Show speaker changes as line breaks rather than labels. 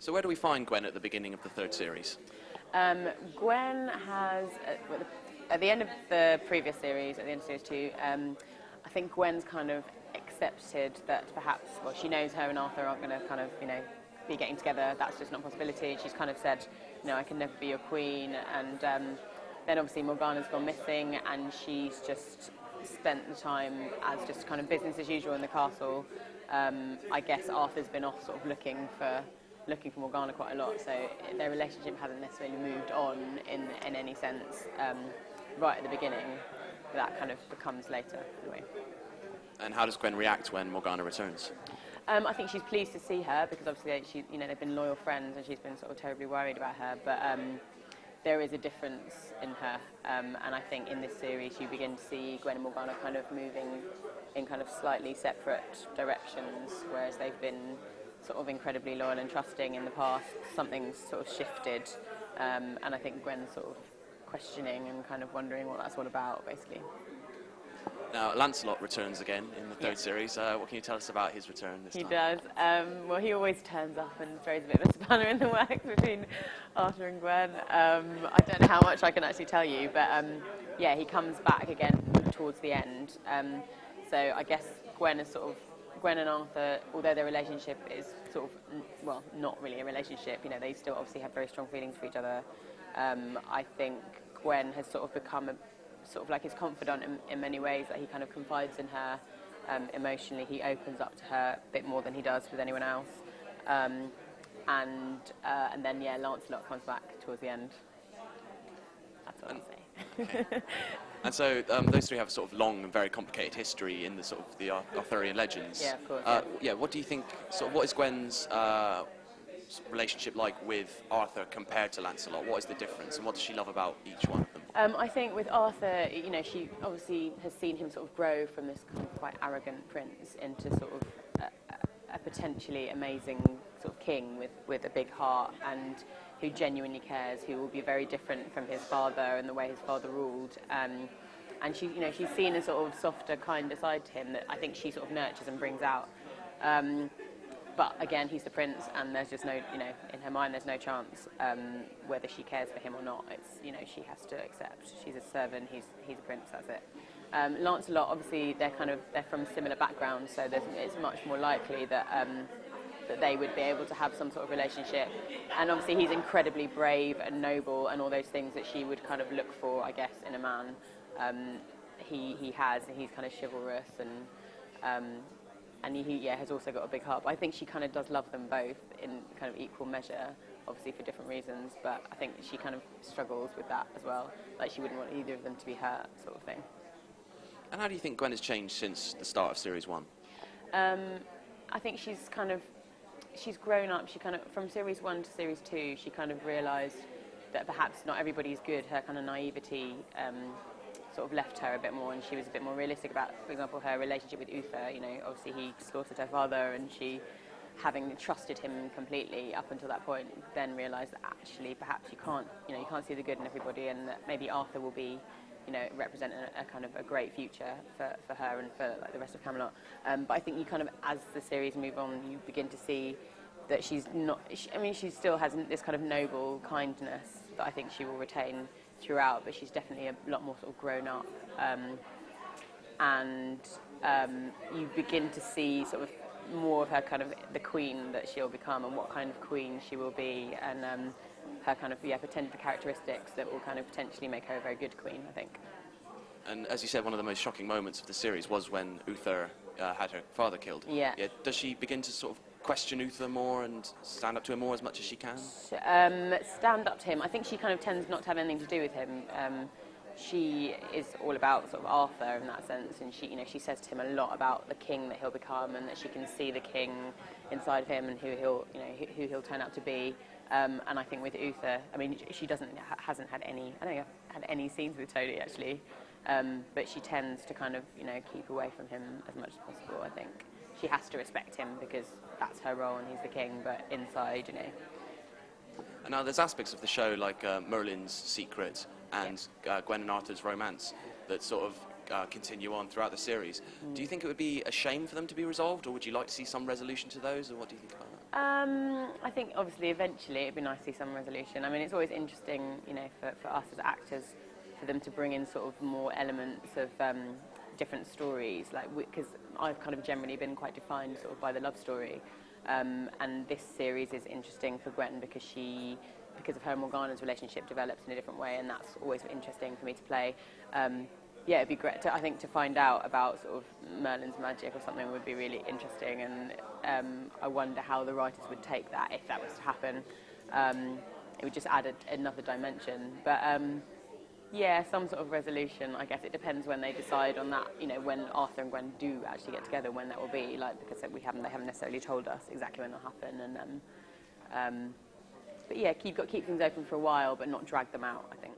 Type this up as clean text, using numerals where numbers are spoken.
So where do we find Gwen at the beginning of the third series?
Gwen has, at the end of the previous series, at the end of series 2, I think Gwen's kind of accepted that perhaps, well, she knows her and Arthur aren't going to kind of, be getting together. That's just not a possibility. She's kind of said, I can never be your queen. And then obviously Morgana's gone missing, and she's just spent the time as just kind of business as usual in the castle. I guess Arthur's been off sort of looking for Morgana quite a lot, so their relationship hasn't necessarily moved on in any sense right at the beginning. That kind of becomes later anyway.
And how does Gwen react when Morgana returns?
I think she's pleased to see her because obviously they've been loyal friends, and she's been sort of terribly worried about her. But there is a difference in her, and I think in this series you begin to see Gwen and Morgana kind of moving in kind of slightly separate directions, whereas they've been sort of incredibly loyal and trusting in the past. Something's sort of shifted, and I think Gwen's sort of questioning and kind of wondering what that's all about, basically.
Now, Lancelot returns again in the third series. What can you tell us about his return this time?
He does. Well, he always turns up and throws a bit of a spanner in the works between Arthur and Gwen. I don't know how much I can actually tell you, but yeah, he comes back again towards the end. So I guess Gwen and Arthur, although their relationship is sort of, well, not really a relationship, they still obviously have very strong feelings for each other. I think Gwen has sort of become sort of like his confidant in many ways, that he kind of confides in her emotionally. He opens up to her a bit more than he does with anyone else. And then, yeah, Lancelot comes back towards the end. That's what I say.
Okay. And so those three have a sort of long and very complicated history in the sort of the Arthurian legends.
Yeah, of course.
Yeah. What do you think? what is Gwen's relationship like with Arthur compared to Lancelot? What is the difference, and what does she love about each one of them?
I think with Arthur, she obviously has seen him sort of grow from this kind of quite arrogant prince into sort of a potentially amazing sort of king with a big heart, and who genuinely cares, who will be very different from his father and the way his father ruled. And she's seen a sort of softer, kinder side to him that I think she sort of nurtures and brings out. But again, he's the prince, and there's just no, in her mind, there's no chance whether she cares for him or not. It's, she has to accept. She's a servant. He's a prince. That's it. Lancelot, obviously, they're from similar backgrounds, so it's much more likely that that they would be able to have some sort of relationship. And obviously, he's incredibly brave and noble, and all those things that she would kind of look for, I guess, in a man. He has, and he's kind of chivalrous and he has also got a big heart. But I think she kind of does love them both in kind of equal measure, obviously for different reasons, but I think she kind of struggles with that as well. Like, she wouldn't want either of them to be hurt, sort of thing.
And how do you think Gwen has changed since the start of Series 1?
I think she's grown up. She kind of, from Series 1 to Series 2, she kind of realised that perhaps not everybody's good. Her kind of naivety sort of left her a bit more, and she was a bit more realistic about, for example, her relationship with Uther. Obviously he slaughtered her father, and she, having trusted him completely up until that point, then realised that actually perhaps you can't see the good in everybody, and that maybe Arthur will be, represent a kind of a great future for her and for like the rest of Camelot. But I think you kind of, as the series move on, you begin to see that she's not. She still has this kind of noble kindness that I think she will retain throughout, but she's definitely a lot more sort of grown up, and you begin to see sort of more of her kind of the queen that she'll become, and what kind of queen she will be, and her kind of potential characteristics that will kind of potentially make her a very good queen, I think.
And as you said, one of the most shocking moments of the series was when Uther had her father killed.
Yeah.
Does she begin to sort of question Uther more and stand up to him more as much as she can?
Stand up to him. I think she kind of tends not to have anything to do with him. She is all about sort of Arthur in that sense, and she says to him a lot about the king that he'll become, and that she can see the king inside of him and who he'll turn out to be. And I think with Uther, she hasn't had any. I don't think I've had any scenes with Tony actually, but she tends to kind of keep away from him as much as possible. I think she has to respect him because that's her role and he's the king. But inside,
And now there's aspects of the show like Merlin's secret and Gwen and Arthur's romance that sort of continue on throughout the series. Do you think it would be a shame for them to be resolved, or would you like to see some resolution to those, or what do you think about that?
I think obviously eventually it'd be nice to see some resolution. I mean, it's always interesting, you know, for us as actors, for them to bring in sort of more elements of different stories, like because I've kind of generally been quite defined sort of by the love story, and this series is interesting for Gwen because of her and Morgana's relationship develops in a different way, and that's always interesting for me to play. Yeah, it'd be great to, I think, to find out about sort of Merlin's magic or something would be really interesting, and I wonder how the writers would take that if that was to happen. It would just add another dimension, but yeah, some sort of resolution. I guess it depends when they decide on that. You know, when Arthur and Gwen do actually get together, when that will be. Like, because they haven't necessarily told us exactly when that'll happen, and but yeah, keep things open for a while, but not drag them out, I think.